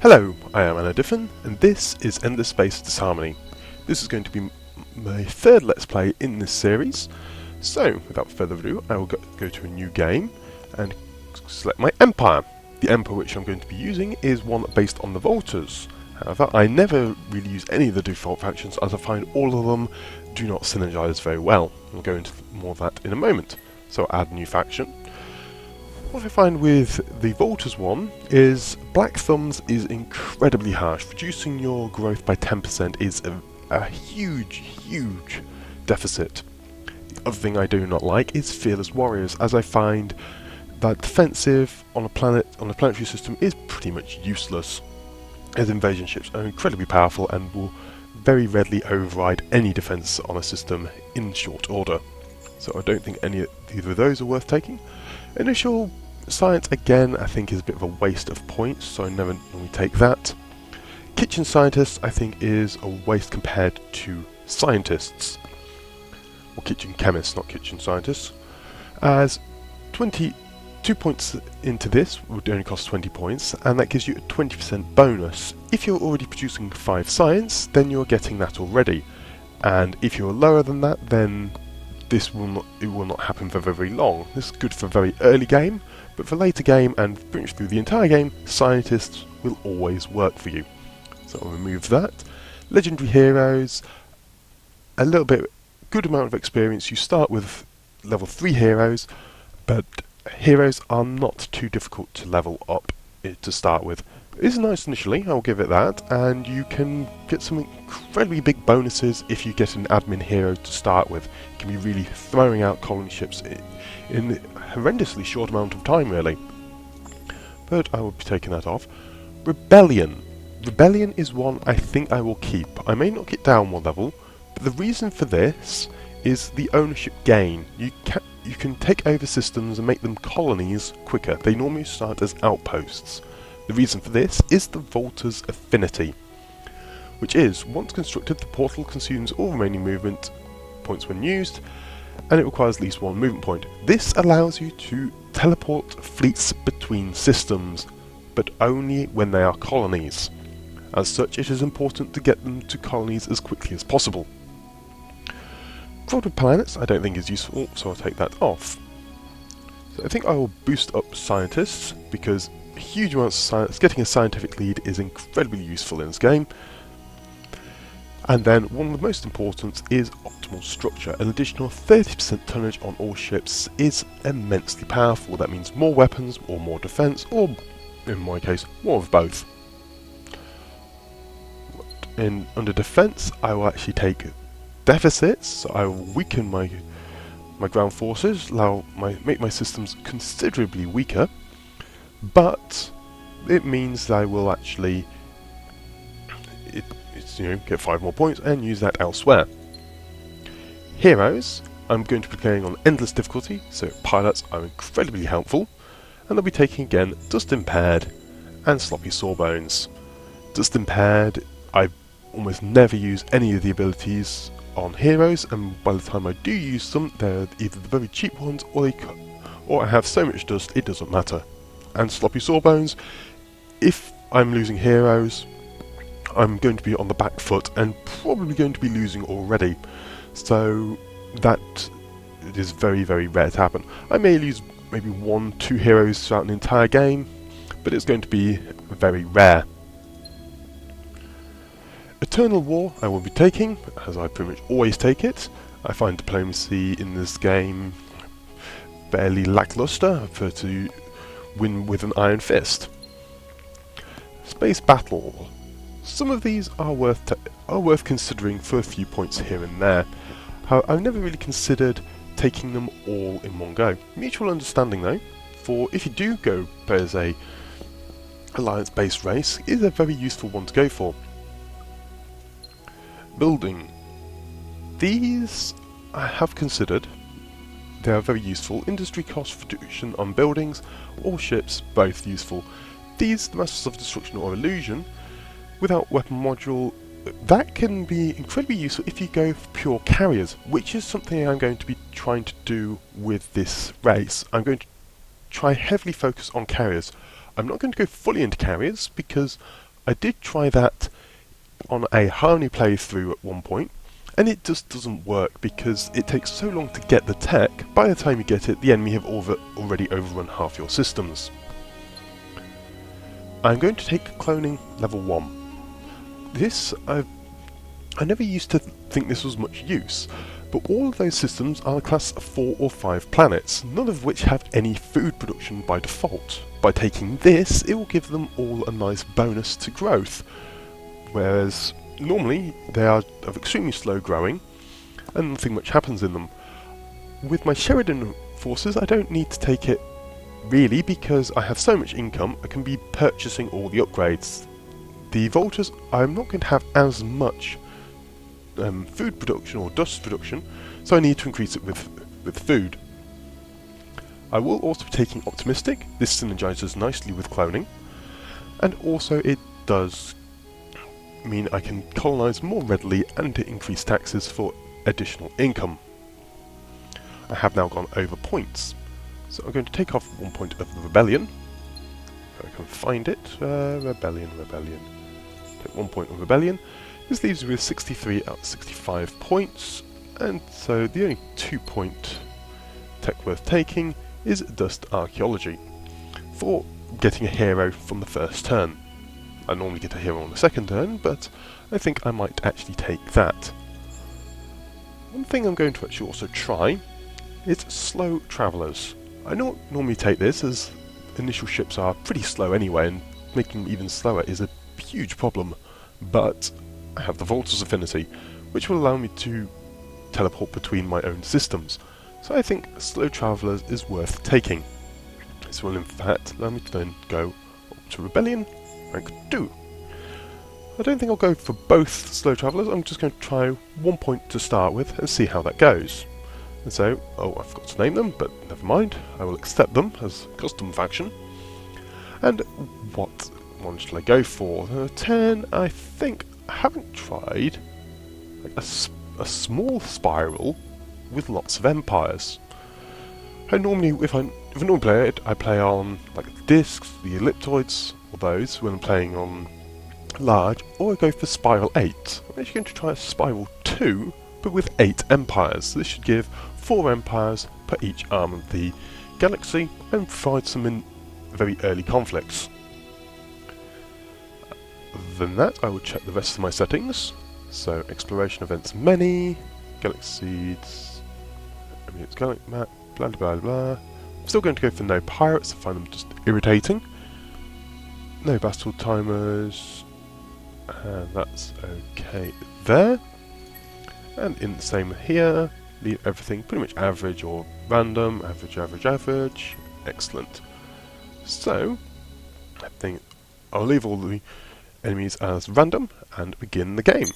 Hello, I am Anna and this is Endless Space Disharmony. This is going to be my third Let's Play in this series, so without further ado I will go to a new game and select my Empire. The Empire which I'm going to be using is one based on the Volters. However, I never really use any of the default factions as I find all of them do not synergize very well. I'll go into more of that in a moment. So I'll add a new faction. What I find with the Volters one is Black Thumbs is incredibly harsh. Reducing your growth by 10% is a huge deficit. The other thing I do not like is Fearless Warriors, as I find that defensive on a planetary system is pretty much useless, as invasion ships are incredibly powerful and will very readily override any defense on a system in short order. So I don't think either of those are worth taking. Initial Science, again, I think is a bit of a waste of points, so I never normally take that. Kitchen Scientists, I think, is a waste compared to Scientists. Or Kitchen Chemists, not Kitchen Scientists. As 22 points into this would only cost 20 points, and that gives you a 20% bonus. If you're already producing 5 Science, then you're getting that already. And if you're lower than that, then it will not happen for very long. This is good for very early game, but for later game and pretty much through the entire game, Scientists will always work for you. So I'll remove that. Legendary Heroes, a good amount of experience. You start with level 3 heroes, but heroes are not too difficult to level up to start with. It is nice initially, I'll give it that, and you can get some incredibly big bonuses if you get an admin hero to start with. You can be really throwing out colony ships in a horrendously short amount of time, really. But I will be taking that off. Rebellion. Rebellion is one I think I will keep. I may knock it down one level, but the reason for this is the ownership gain. You can take over systems and make them colonies quicker. They normally start as outposts. The reason for this is the Volter's Affinity, which is, once constructed, the portal consumes all remaining movement points when used, and it requires at least 1 movement point. This allows you to teleport fleets between systems, but only when they are colonies. As such, it is important to get them to colonies as quickly as possible. Crowded planets I don't think is useful, so I'll take that off. So I think I will boost up Scientists, because huge amounts of science, getting a scientific lead is incredibly useful in this game. And then one of the most important is optimal structure. An additional 30% tonnage on all ships is immensely powerful. That means more weapons or more defense, or in my case, more of both. Under defense, I will actually take deficits, so I will weaken my ground forces, make my systems considerably weaker. But it means that I will actually get 5 more points and use that elsewhere. Heroes, I'm going to be playing on endless difficulty, so pilots are incredibly helpful, and I'll be taking again Dust Impaired and Sloppy Sawbones. Dust Impaired, I almost never use any of the abilities on heroes, and by the time I do use them, they're either the very cheap ones or I have so much dust it doesn't matter. And Sloppy Sawbones, if I'm losing heroes, I'm going to be on the back foot and probably going to be losing already. So that it is very rare to happen. I may lose maybe 1-2 heroes throughout an entire game, but it's going to be very rare. Eternal War I will be taking, as I pretty much always take it. I find diplomacy in this game fairly lackluster. I prefer to win with an iron fist. Space Battle. Some of these are worth considering for a few points here and there. I've never really considered taking them all in one go. Mutual Understanding, though, for if you do go as a alliance-based race, is a very useful one to go for. Building. These I have considered. They are very useful. Industry cost reduction on buildings or ships, both useful. These, the Masters of Destruction or Illusion, without weapon module, that can be incredibly useful if you go for pure carriers, which is something I'm going to be trying to do with this race. I'm going to try heavily focus on carriers. I'm not going to go fully into carriers because I did try that on a Harmony playthrough at one point, and it just doesn't work because it takes so long to get the tech. By the time you get it, the enemy have already overrun half your systems. I'm going to take cloning level 1. This, I never used to think this was much use, but all of those systems are a class of 4 or 5 planets, none of which have any food production by default. By taking this, it will give them all a nice bonus to growth, whereas normally they are of extremely slow growing and nothing much happens in them. With my Sheridan forces, I don't need to take it really because I have so much income I can be purchasing all the upgrades. The Volters, I'm not going to have as much food production or dust production, so I need to increase it with food. I will also be taking Optimistic. This synergizes nicely with cloning, and also it does mean I can colonize more readily and to increase taxes for additional income. I have now gone over points, so I'm going to take off 1 point of the rebellion. If I can find it. Rebellion. Take 1 point of rebellion. This leaves me with 63 out of 65 points, and so the only 2-point tech worth taking is Dust Archaeology for getting a hero from the first turn. I normally get a hero on the second turn, but I think I might actually take that. One thing I'm going to actually also try is Slow Travellers. I don't normally take this as initial ships are pretty slow anyway, and making them even slower is a huge problem, but I have the Volter's Affinity, which will allow me to teleport between my own systems, so I think Slow Travellers is worth taking. This will in fact allow me to then go up to Rebellion, rank 2. I don't think I'll go for both Slow Travellers, I'm just going to try 1 point to start with and see how that goes. And so, I forgot to name them, but never mind, I will accept them as custom faction. And what one shall I go for? 10, I think I haven't tried like a small spiral with lots of empires. I normally, if I normally play it, I play on like the discs, the elliptoids, or those when I'm playing on large, or I go for Spiral 8. I'm actually going to try a Spiral 2, but with 8 empires. So this should give 4 empires per each arm of the galaxy and provide some in very early conflicts. Other than that, I will check the rest of my settings. So exploration events many, galaxies, it's galactic map, blah blah blah. I'm still going to go for no pirates, I find them just irritating. No battle timers, and that's okay there. And in the same here, leave everything pretty much average or random, average. Excellent. So, I think I'll leave all the enemies as random and begin the game.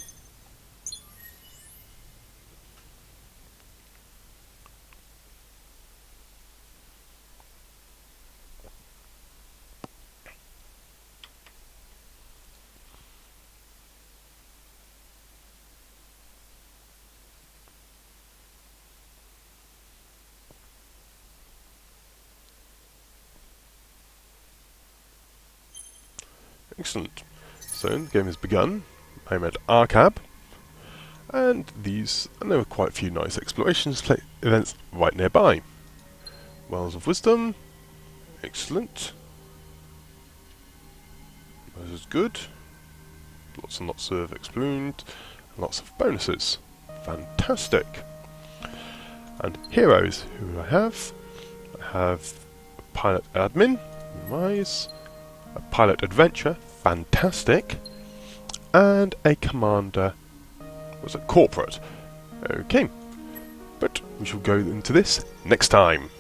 Excellent. So the game has begun. I'm at Arcab, and there were quite a few nice explorations events right nearby. Wells of Wisdom, excellent. This is good. Lots and lots of explosions, lots of bonuses. Fantastic. And heroes, who do I have? I have a pilot admin, nice. A pilot adventure, fantastic, and a commander, was a corporate. Okay, but we shall go into this next time.